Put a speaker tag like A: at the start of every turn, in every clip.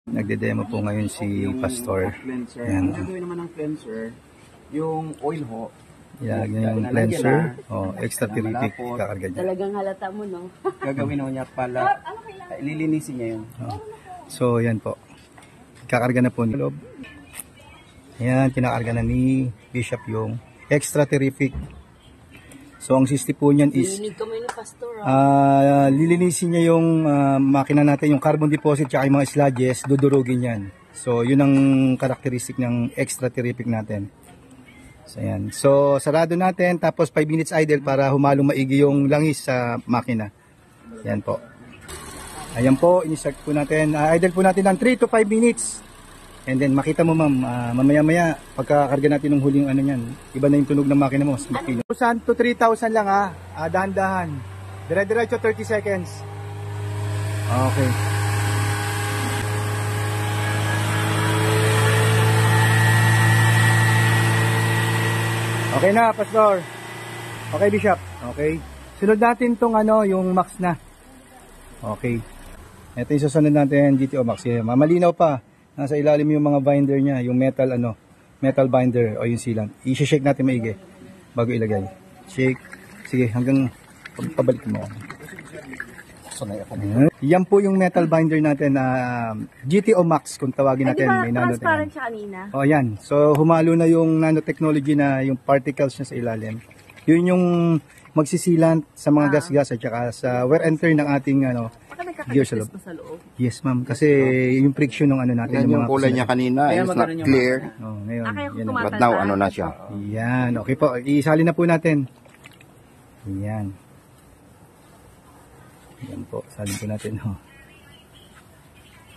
A: Nagde-demo po ngayon si Pastor.
B: Yan. Ang gagawin naman ng cleanser, yung oil ho.
A: Yan, yung cleanser. Extra terrific kakarga niya.
C: Talagang halata mo, no?
B: Gagawin ho niya pala, lilinisin niya yun.
A: So, yan po. Kakarga na po ni loob. Yan, kinakarga na ni Bishop yung extra terrific. So, ang sisti po niyan is lilinisin niya yung makina natin, yung carbon deposit at yung mga sludges, dudurugin yan. So, yun ang karakteristik ng extra terrific natin. So, yan. So, sarado natin, tapos 5 minutes idle para humalong maigi yung langis sa makina. Yan po. Ayan po, in-start po natin. Idle po natin ng 3 to 5 minutes. And then, makita mo ma'am, mamaya-maya, pagkakarga natin ng huling ano yan, iba na yung tunog ng makina mo. 2,000 to 3,000 lang dahan-dahan. Dire-diretso 30 seconds. Okay. Okay na, Pastor. Okay, Bishop. Okay. Sunod natin tong yung max na. Okay. Ito yung susunod natin, GTO Max. Mamalinaw pa. Nasa ilalim yung mga binder niya, yung metal metal binder o yung sealant. I-shake natin maigi bago ilagay. Shake. Sige, hanggang pabalik mo. Yan po yung metal binder natin na GTO Max kung tawagin natin.
C: Ay,
A: may
C: transparent siya kanina.
A: O yan. So humalo na yung nanotechnology na yung particles niya sa ilalim. Yun yung magsisilant sa mga gas-gas at saka sa wear and tear ng ating gear sa loob. Yes, ma'am. Kasi yung friction ng natin.
B: Yan yung kulay niya kanina is not clear.
A: Ngayon.
B: But now, na siya.
A: Yan. Okay po. Isali na po natin. Yan. Yan po. Salin po natin.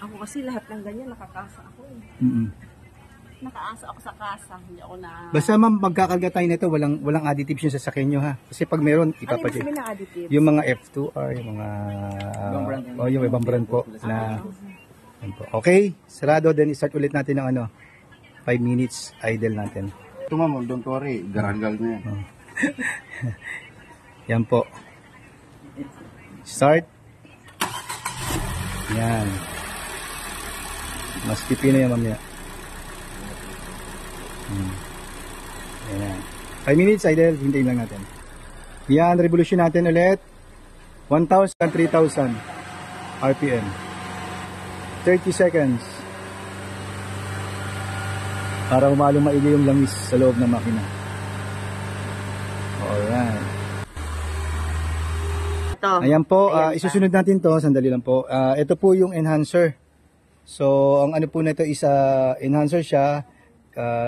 C: Ako kasi lahat ng ganyan, nakakasa ako. Nakaasa ako sa kasa. Hindi ako na...
A: Basta ma'am, magkakarga tayo nito, walang additives yung sasakyan nyo ha. Kasi pag meron, ipapacheck. Yung mga F2R, yung mga... yung ibang brand po. Na, okay, sarado. Then, start ulit natin ng 5 minutes idle natin.
B: Ito ma'am, don't worry. Garangal niya.
A: Yan po. Start. Yan. Mas pipino yan mamaya. Ayan. 5 minutes idle, hintayin lang natin. Yan, revolution natin ulit. 1,000, 3,000 RPM. 30 seconds. Para humalong maigi yung langis sa loob ng makina. Alright. Ayan po, isusunod natin to, sandali lang po. Ito po yung enhancer. So, ang po na ito is enhancer siya.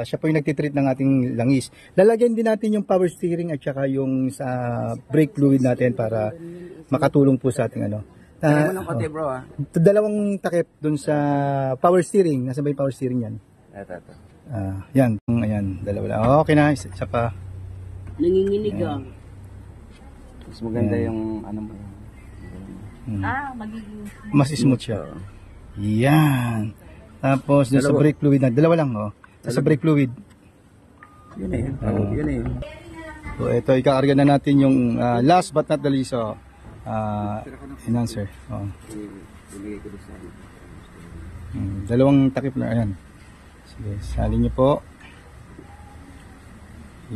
A: Siya po yung nagtitreat ng ating langis. Lalagyan din natin yung power steering at saka yung sa brake fluid natin para makatulong po sa ating dalawang takip dun sa power steering. Nasa ba yung power steering yan?
B: Ito.
A: Yan. Ayan, dalawa lang. Okay na, isa pa.
C: Nanginginig
B: Mas maganda yung mo.
C: Magiging...
A: Mas smooth siya. Yan. Tapos dun sa brake fluid na, dalawa lang sa brake fluid.
B: Yun eh.
A: So ito, ikakarga na natin yung last but not the least, enhancer. Dalawang takip na, ayan. Sige, salin nyo po.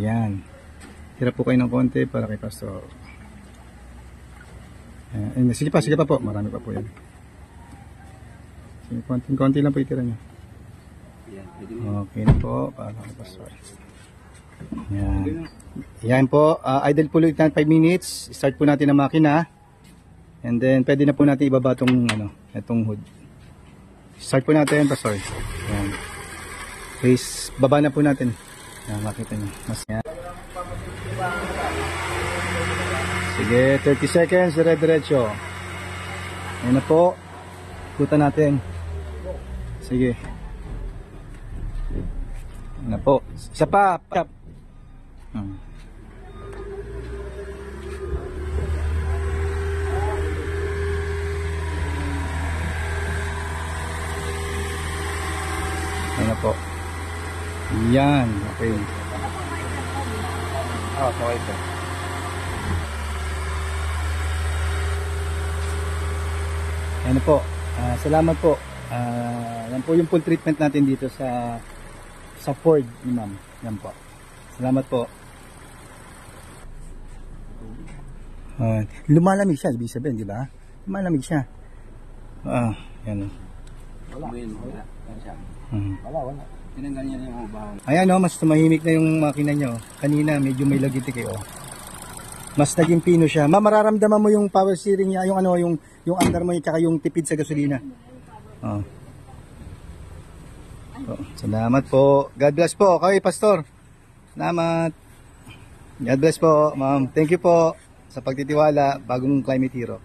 A: Yan. Hirap po kayo ng konti para kay Pastor. Sige pa po. Marami pa po yan. Sige, konti lang po itira nyo. Okay na po, para kay Pastor. Yan. Yan po, idle po ulit natin 5 minutes. Start po natin ang makina. And then, pwede na po natin ibaba itong hood. Start po natin, Pastor. Yan. Please, baba na po natin. Yan, makita nyo. Mas yan. Sige, 30 seconds, dire-diretso. Yan na po. Ikutan natin. Sige. Yan na po. Isa pa. Yan na po. Yan. Okay.
B: Okay po.
A: Yan na po. Salamat po. Yan po yung full treatment natin dito sa Ford ni ma'am. Yan po. Salamat po. Lumalamig siya, ibig sabihin, di ba? Lumalamig siya. Yan.
B: Wala. Wala. Wala. Tinanggal niya yung ubang.
A: Ayan o, mas tumahimik na yung makina nyo. Kanina, medyo may lagitik eh. Mas naging pino siya. Ma'am, mararamdaman mo yung power steering niya, yung ano, yung under mo niya, tsaka yung tipid sa gasolina. Salamat po. God bless po. Okay, Pastor. Salamat. God bless po, ma'am. Thank you po sa pagtitiwala, bagong Climate Hero.